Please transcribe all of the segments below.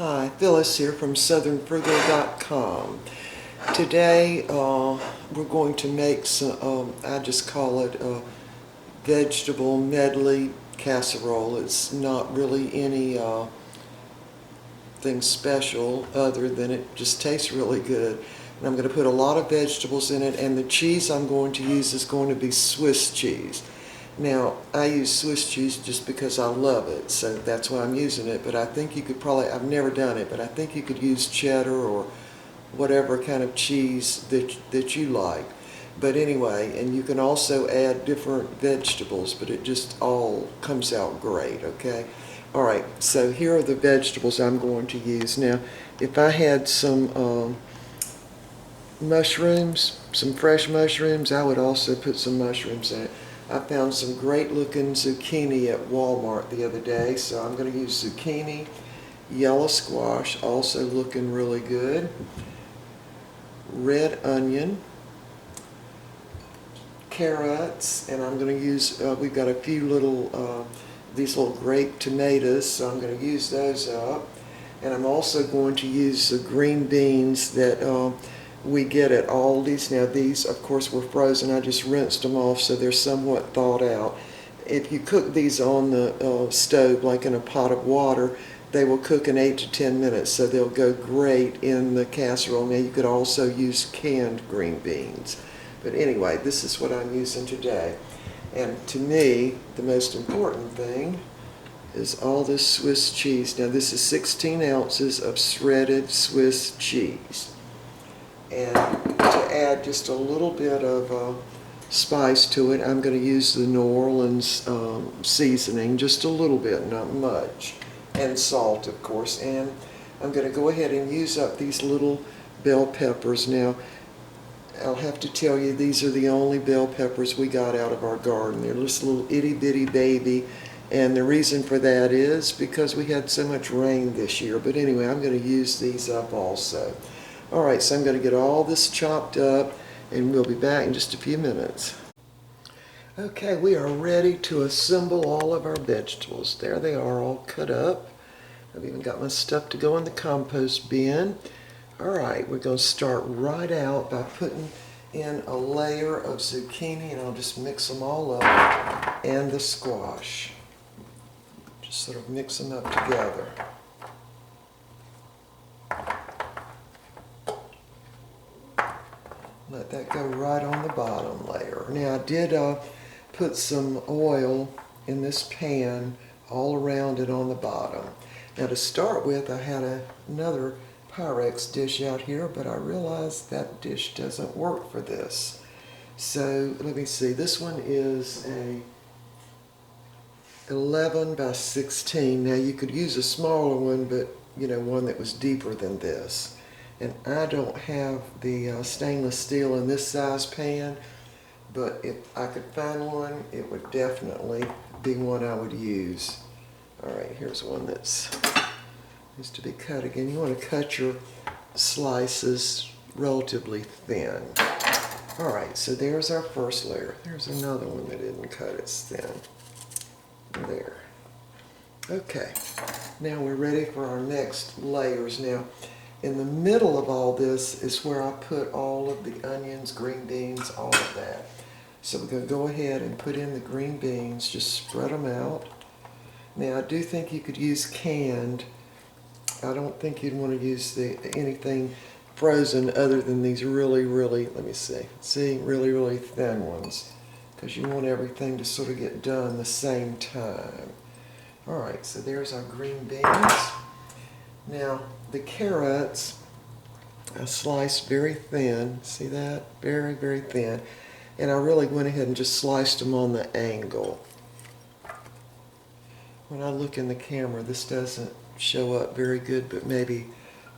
Hi, Phyllis here from southernfrugal.com. Today we're going to make some, I just call it a vegetable medley casserole. It's not really any thing special other than it just tastes really good. And I'm going to put a lot of vegetables in it, and the cheese I'm going to use is going to be Swiss cheese. Now, I use Swiss cheese just because I love it, so that's why I'm using it, but I think you could probably, I've never done it, but I think you could use cheddar or whatever kind of cheese that you like. But anyway, and you can also add different vegetables, but it just all comes out great, okay? All right, so here are the vegetables I'm going to use. Now, if I had some mushrooms, some fresh mushrooms, I would also put some mushrooms in it. I found some great looking zucchini at Walmart the other day, so I'm going to use zucchini, yellow squash, also looking really good, red onion, carrots, and I'm going to use, we've got a few little, these little grape tomatoes, so I'm going to use those up. And I'm also going to use the green beans that we get at Aldi's. Now these, of course, were frozen. I just rinsed them off so they're somewhat thawed out. If you cook these on the stove, like in a pot of water, they will cook in 8 to 10 minutes, so they'll go great in the casserole. Now you could also use canned green beans. But anyway, this is what I'm using today. And to me, the most important thing is all this Swiss cheese. Now this is 16 ounces of shredded Swiss cheese. And to add just a little bit of spice to it, I'm going to use the New Orleans seasoning, just a little bit, not much, and salt, of course. And I'm going to go ahead and use up these little bell peppers. Now, I'll have to tell you, these are the only bell peppers we got out of our garden. They're just a little itty-bitty baby, and the reason for that is because we had so much rain this year. But anyway, I'm going to use these up also. All right, so I'm going to get all this chopped up, and we'll be back in just a few minutes. Okay, we are ready to assemble all of our vegetables. There they are, all cut up. I've even got my stuff to go in the compost bin. All right, we're going to start right out by putting in a layer of zucchini, and I'll just mix them all up, and the squash. Just sort of mix them up together. Let that go right on the bottom layer. Now I did put some oil in this pan all around it on the bottom. Now to start with, I had another Pyrex dish out here, but I realized that dish doesn't work for this. So let me see, this one is a 11 by 16. Now you could use a smaller one, but you know, one that was deeper than this. And I don't have the stainless steel in this size pan, but if I could find one, it would definitely be one I would use. All right, here's one that's needs to be cut again. You want to cut your slices relatively thin. All right, so there's our first layer. There's another one that didn't cut as thin. There. Okay, now we're ready for our next layers. Now, in the middle of all this is where I put all of the onions, green beans, all of that. So we're going to go ahead and put in the green beans, just spread them out. Now I do think you could use canned. I don't think you'd want to use anything frozen other than these really, let me see, really thin ones, because you want everything to sort of get done the same time. All right, so there's our green beans. Now, the carrots, I sliced very thin. See that? Very thin. And I really went ahead and just sliced them on the angle. When I look in the camera, this doesn't show up very good, but maybe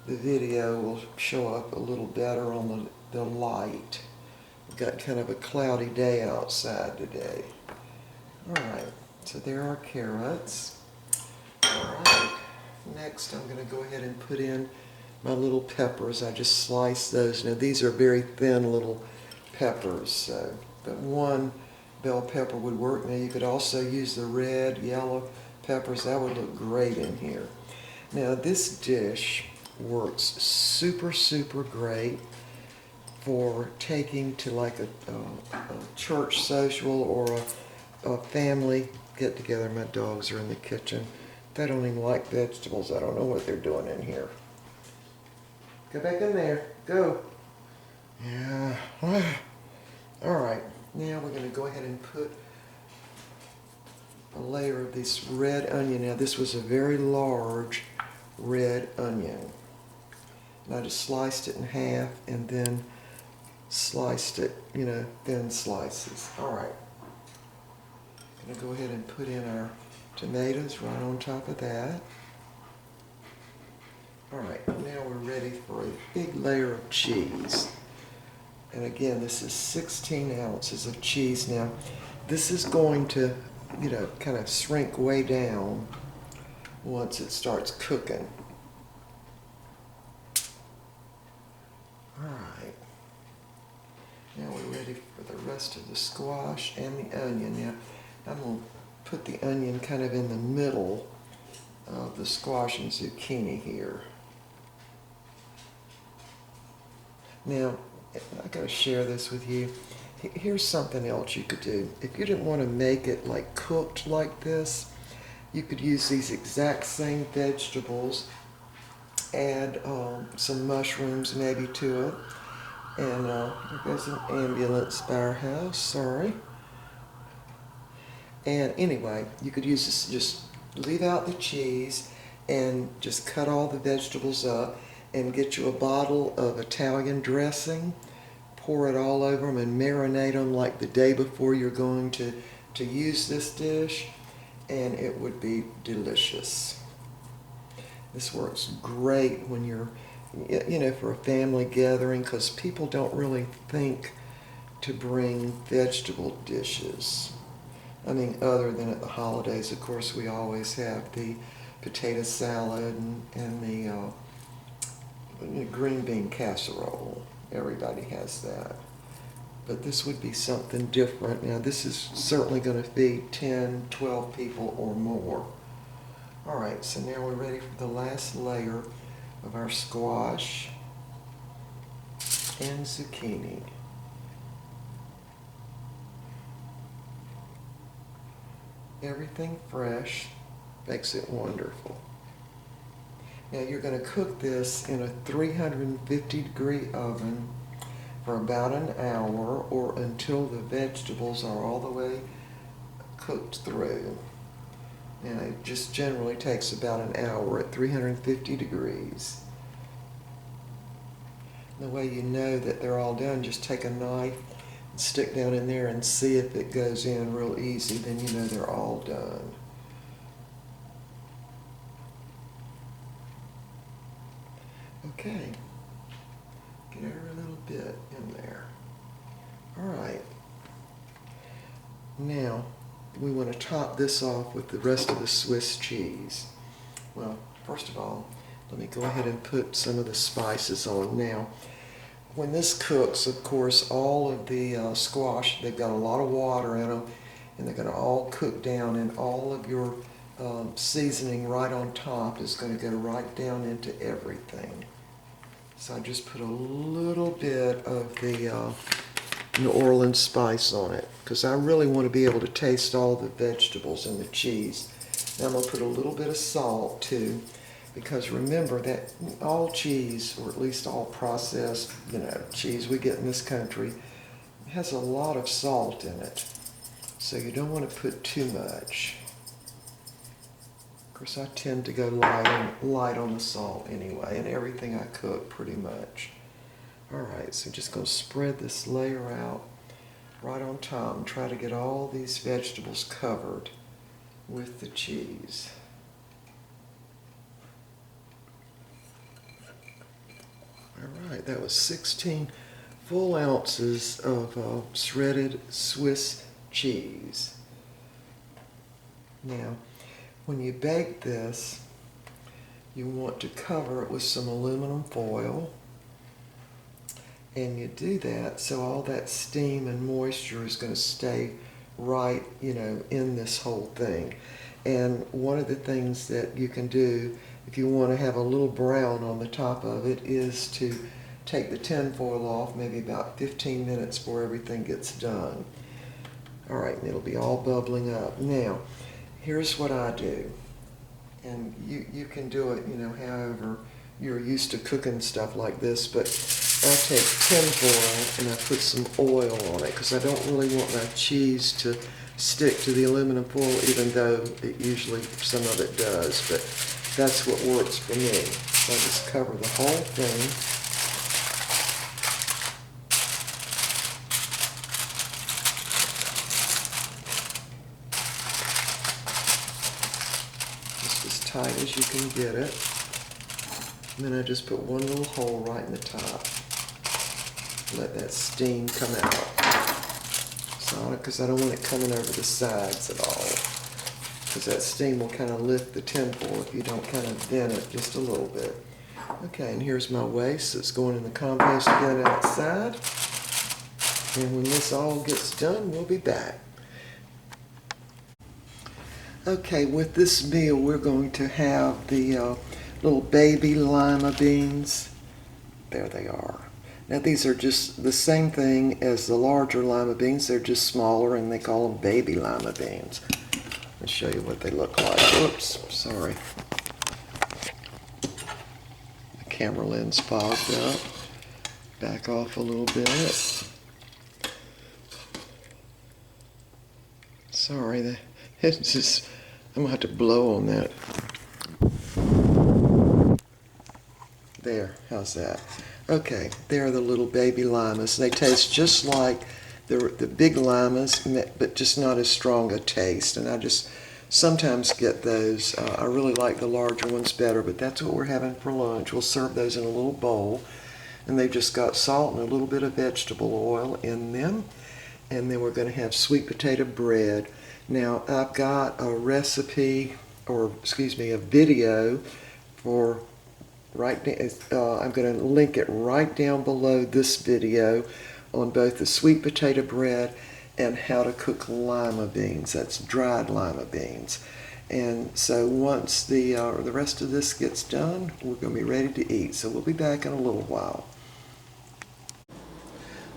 the video will show up a little better on the light. We've got kind of a cloudy day outside today. All right, so there are carrots. All right. Next, I'm going to go ahead and put in my little peppers. I just sliced those. Now, these are very thin little peppers, but one bell pepper would work. Now, you could also use the red, yellow peppers. That would look great in here. Now this dish works super, super great for taking to like a church social or a family get together. My dogs are in the kitchen. They don't even like vegetables. I don't know what they're doing in here. Go back in there. Go. Yeah. All right. Now we're going to go ahead and put a layer of this red onion. Now this was a very large red onion. And I just sliced it in half and then sliced it, thin slices. All right. Going to go ahead and put in our tomatoes right on top of that. All right, now we're ready for a big layer of cheese. And again, this is 16 ounces of cheese. Now, this is going to, kind of shrink way down once it starts cooking. All right. Now we're ready for the rest of the squash and the onion. Now, I'm going to put the onion kind of in the middle of the squash and zucchini here. Now, I got to share this with you. Here's something else you could do. If you didn't want to make it like cooked like this, you could use these exact same vegetables, add some mushrooms maybe to it. And there goes an ambulance by our house, sorry. And anyway, you could use this, just leave out the cheese and just cut all the vegetables up and get you a bottle of Italian dressing, pour it all over them and marinate them like the day before you're going to use this dish, and it would be delicious. This works great when you're, for a family gathering, because people don't really think to bring vegetable dishes. I mean, other than at the holidays, of course, we always have the potato salad and the green bean casserole. Everybody has that. But this would be something different. Now, this is certainly going to feed 10, 12 people or more. All right, so now we're ready for the last layer of our squash and zucchini. Everything fresh makes it wonderful. Now you're going to cook this in a 350-degree oven for about an hour or until the vegetables are all the way cooked through. And it just generally takes about an hour at 350 degrees. The way you know that they're all done, just take a knife and stick down in there and see if it goes in real easy, then you know they're all done. Okay, get every little bit in there. All right, now we want to top this off with the rest of the Swiss cheese. Well, first of all, let me go ahead and put some of the spices on. Now, when this cooks, of course, all of the squash, they've got a lot of water in them, and they're going to all cook down, and all of your seasoning right on top is going to go right down into everything. So I just put a little bit of the New Orleans spice on it, because I really want to be able to taste all the vegetables and the cheese. Now I'm going to put a little bit of salt too, because remember that all cheese, or at least all processed, cheese we get in this country, has a lot of salt in it. So you don't want to put too much. Of course, I tend to go light on the salt anyway, and everything I cook pretty much. All right, so just going to spread this layer out right on top and try to get all these vegetables covered with the cheese. All right, that was 16 full ounces of shredded Swiss cheese. Now, when you bake this, you want to cover it with some aluminum foil. And you do that so all that steam and moisture is going to stay right, in this whole thing. And one of the things that you can do if you want to have a little brown on the top of it, is to take the tin foil off maybe about 15 minutes before everything gets done. All right, and it'll be all bubbling up. Now, here's what I do. And you can do it, you know, however you're used to cooking stuff like this, but I take tin foil and I put some oil on it because I don't really want my cheese to stick to the aluminum foil, even though it usually, some of it does, but that's what works for me. So I just cover the whole thing. Tight as you can get it. And then I just put one little hole right in the top. Let that steam come out. So, because I don't want it coming over the sides at all. Because that steam will kind of lift the tin foil if you don't kind of bend it just a little bit. Okay, and here's my waste that's going in the compost bin outside. And when this all gets done, we'll be back. Okay, with this meal we're going to have the little baby lima beans. There they are. Now these are just the same thing as the larger lima beans. They're just smaller and they call them baby lima beans. I'll show you what they look like. Oops, sorry. The camera lens fogged up. Back off a little bit. Sorry, it's just, I'm going to have to blow on that. There, how's that? Okay, there are the little baby limas. They taste just like the big limas, but just not as strong a taste. And I just sometimes get those. I really like the larger ones better, but that's what we're having for lunch. We'll serve those in a little bowl. And they've just got salt and a little bit of vegetable oil in them. And then we're going to have sweet potato bread. Now, I've got a recipe, or excuse me, a video for right now. I'm going to link it right down below this video on both the sweet potato bread and how to cook lima beans. That's dried lima beans. And so once the rest of this gets done, we're going to be ready to eat. So we'll be back in a little while.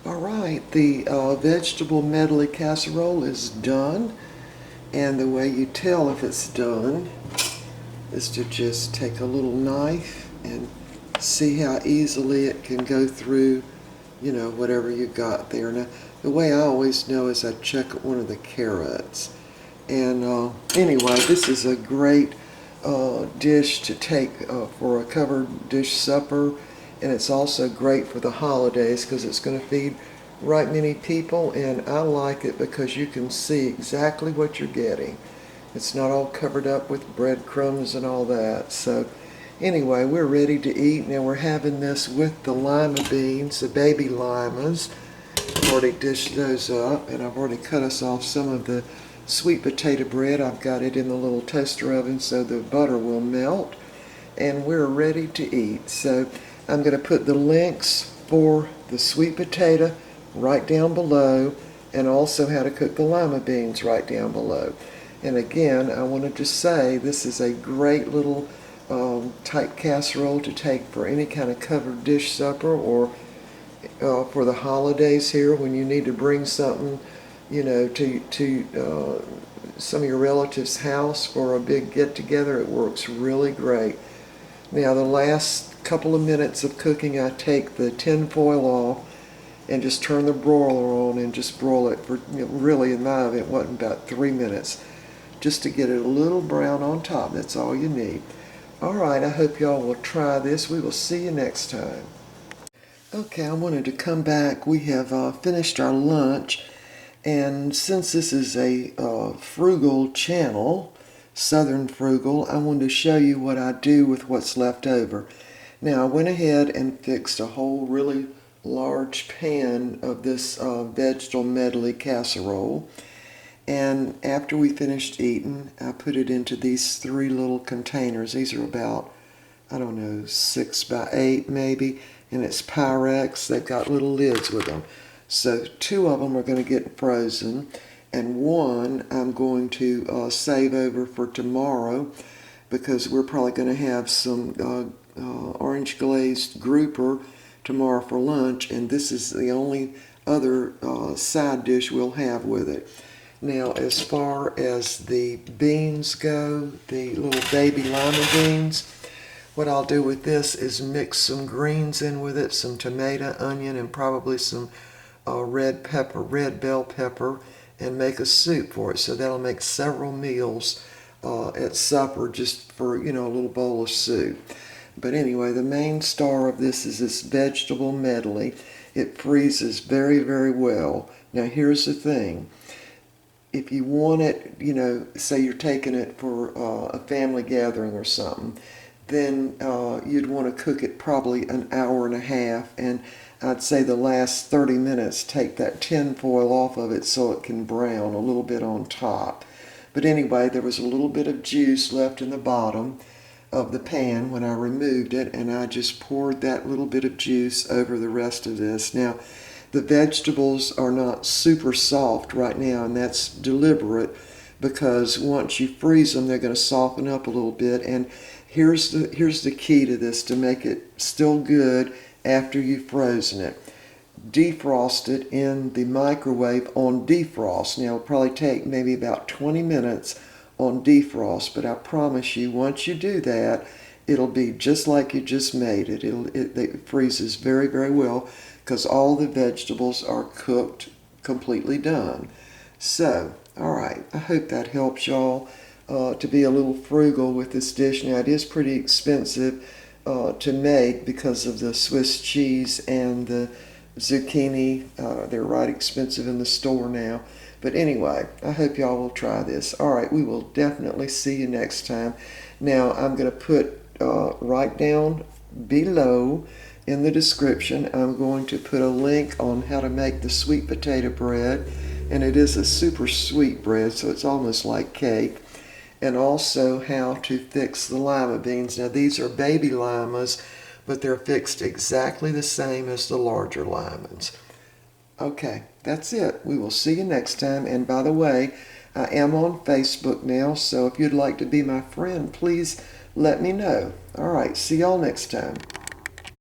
All right, the vegetable medley casserole is done. And the way you tell if it's done is to just take a little knife and see how easily it can go through, you know, whatever you got there. Now, the way I always know is I check one of the carrots. And anyway, this is a great dish to take for a covered dish supper. And it's also great for the holidays because it's going to feed right many people, and I like it because you can see exactly what you're getting. It's not all covered up with breadcrumbs and all that. So anyway, we're ready to eat. Now we're having this with the lima beans, the baby limas. I've already dished those up, and I've already cut us off some of the sweet potato bread. I've got it in the little toaster oven so the butter will melt, and we're ready to eat. So I'm going to put the links for the sweet potato right down below, and also how to cook the lima beans right down below. And again, I wanted to say this is a great little type casserole to take for any kind of covered dish supper, or for the holidays here when you need to bring something, you know, to some of your relatives' house for a big get-together. It works really great. Now the last couple of minutes of cooking, I take the tin foil off and just turn the broiler on and just broil it for, you know, really in my oven it wasn't about 3 minutes, just to get it a little brown on top. That's all you need. Alright, I hope y'all will try this. We will see you next time. Okay, I wanted to come back. We have finished our lunch, and since this is a frugal channel, Southern Frugal, I wanted to show you what I do with what's left over. Now I went ahead and fixed a whole really large pan of this vegetable medley casserole, and after we finished eating, I put it into these 3 little containers. These are about, I don't know, 6 by 8 maybe, and it's Pyrex. They've got little lids with them. So 2 of them are going to get frozen, and 1 I'm going to save over for tomorrow, because we're probably going to have some orange glazed grouper tomorrow for lunch, and this is the only other side dish we'll have with it. Now, as far as the beans go, the little baby lima beans, what I'll do with this is mix some greens in with it, some tomato, onion, and probably some red bell pepper, and make a soup for it. So that'll make several meals at supper, just for, a little bowl of soup. But anyway, the main star of this is this vegetable medley. It freezes very, very well. Now here's the thing. If you want it, say you're taking it for a family gathering or something, then you'd want to cook it probably an hour and a half, and I'd say the last 30 minutes take that tin foil off of it so it can brown a little bit on top. But anyway, there was a little bit of juice left in the bottom of the pan when I removed it, and I just poured that little bit of juice over the rest of this. Now, the vegetables are not super soft right now, and that's deliberate, because once you freeze them, they're going to soften up a little bit. And here's the key to this to make it still good after you've frozen it. Defrost it in the microwave on defrost. Now, it'll probably take maybe about 20 minutes on defrost, but I promise you, once you do that, it'll be just like you just made it. It freezes very, very well, because all the vegetables are cooked, completely done. So, all right, I hope that helps y'all to be a little frugal with this dish. Now, it is pretty expensive to make because of the Swiss cheese and the zucchini. They're right expensive in the store now. But anyway, I hope y'all will try this. All right, we will definitely see you next time. Now, I'm going to put right down below in the description, I'm going to put a link on how to make the sweet potato bread. And it is a super sweet bread, so it's almost like cake. And also how to fix the lima beans. Now, these are baby limas, but they're fixed exactly the same as the larger limans. Okay, that's it. We will see you next time. And by the way, I am on Facebook now, so if you'd like to be my friend, please let me know. All right, see y'all next time.